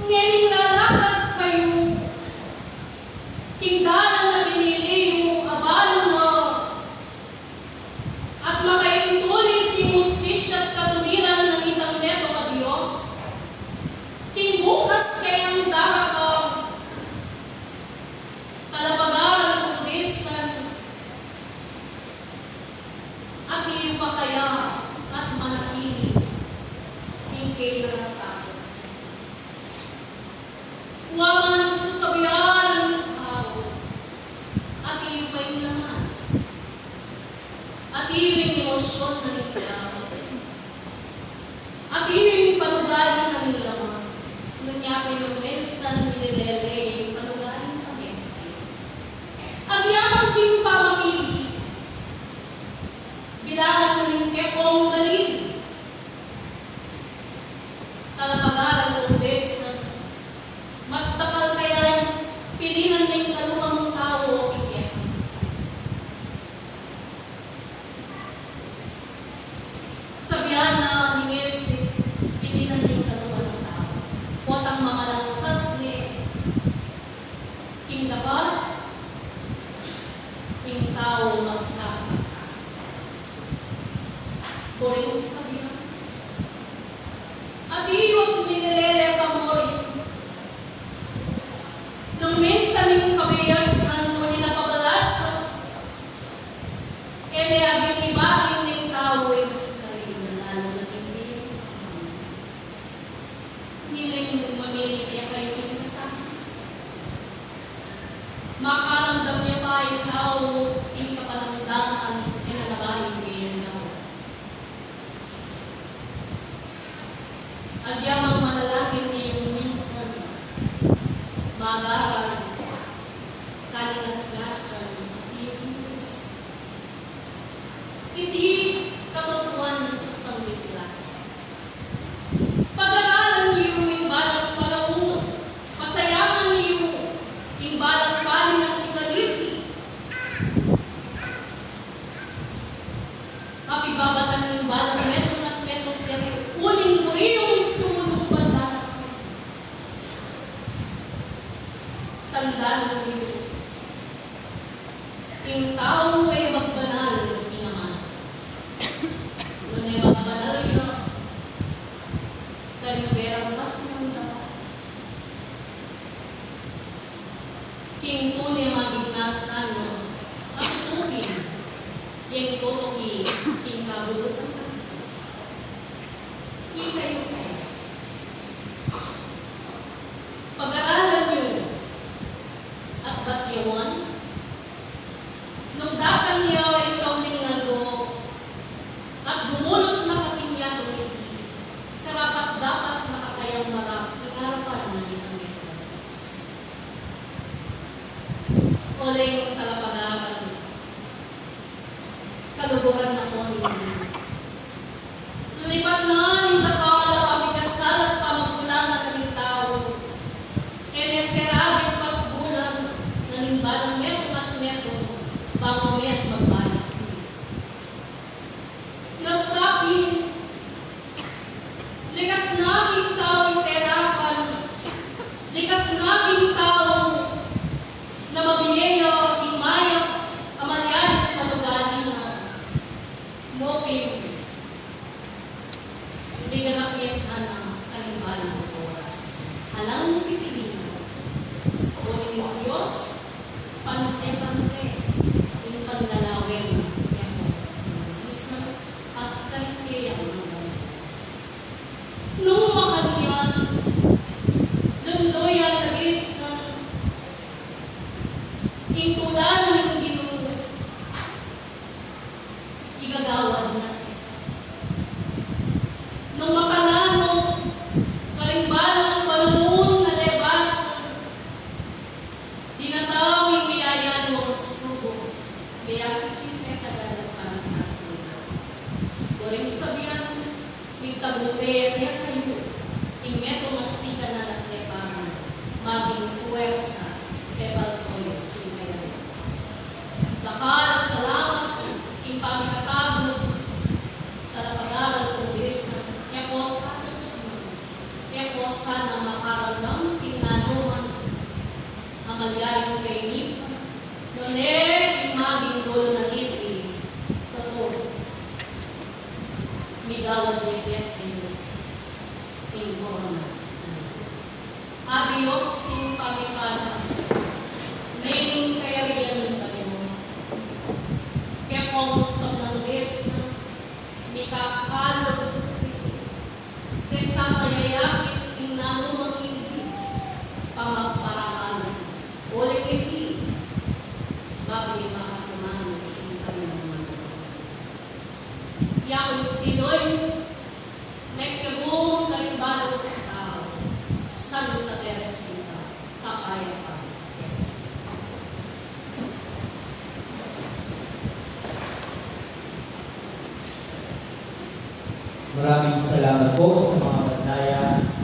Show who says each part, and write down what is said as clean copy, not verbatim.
Speaker 1: Ngayon lalakad kayo, tinggalan na pinili yung abalo na, at makaimtulit yung mustisya at katuliran ng itang neto ka Diyos. King bukas kayang daraka, kalapagaran kong desan, at iyo pa kaya at manatili, yung kailan tayo. Waman sasabihan ng tao, at iyo pa yung laman, at iyo yung emosyon na nila, at iyo yung panugali na nila. Nangyapay ng mensan minilele yung panugali ng mensan. At yaman king pamamili, bilangan na ng kepong dalil, kalapagaran ng desan, mas takal kaya pilinan na yung kalumang tao ikiyakans. Sabihan na hingesip, pilinan na yung kalumang tao. Huwag ang mga langkas ni king dapat, king tao magkakasa. Boring sabihan. At iyon minilele pamori. Nung minsan yung kabiyas ng muli na pabalasa, ede aging ibating ng tao ay sarili na lalo na hindi. Hindi na yung mamilit niya kayo yung kasama. Makaramdam niya pa yung tao, yung kapalamdaman, yung nanabahin niya yung tao. At yamang manalangin niya yung minsan, mag-aaral, kalilas-lasan, at iyong Diyos. Hindi katotohan sa sambitla. Pag-aralan niyo yung balang palawon, pasayaman niyo yung balang paling ng tigaliti. Kapibabatan yung balang meron at meron kaya uling puri yung sumulong bandana. Tandaan niyo, yung tao ay magbanal ng naman. Nung ay magbanal niyo, kayo perang mas ng dapat. King tunay maging nasan mo, at tutupin, yung tutuki, king kagugutan ng Diyos. Hindi kayo kayo. Pag-aralan niyo, at batyawan, nung dapat niya ikaw ningalo, at bumulot na katingyan ng iti, karapat dapat makakayang marap, ingarapan ng itang ito. Olay yung talapagaran, kaluburan na po ninyo. Lulipat na yung nakawala pamikasal at pamagkulangan ng tao, eneserabi pasbulan ng imbalang meron at meron, pangumit magbalik. Nasabi, likas naming tao iterakan, likas naming tao na mabiyaya, imayak, amalyan, panugali na moping. Hindi ka napiyasan ang kalimbalang oras. Alam mo pipilinan. Kunin ng Diyos, panute-panute, yung paglalawin ng oras. Isa at kalikiyang mga. Nung makanyan, dundoyan nag-isa, intulanan ng Ginoo, igagawad natin. Nung makalanong, karimbalang ang panahon na lebas, dinatawag yung biyaya ng mga subo, biyaya chinte kadalang para sa sila. Kuring sabihan, migtabunte niya kayo, ingmeto masika na naglepahan, maging puwersa, tebal koyo, ingmeto. Nakala salamat, ing pamikatabot, talapagaral kong Diyos na, sana makara ng tingnanuman, amalyayong kay Nipa, doner imaging dolo na ngiti, totoo, migawa jayet in corona. Adios in pamipala, neng kayariyan ng Panginoon, kaya kung sa nanglis, mikakalo kesama yayakit inanumang hindi pamaparaan ulit hindi bagay makasamaan ng kami naman. Yakoy siloy may kabung karimbalo tao Santa Teresita kapaya pa.
Speaker 2: Maraming salamat po sa mga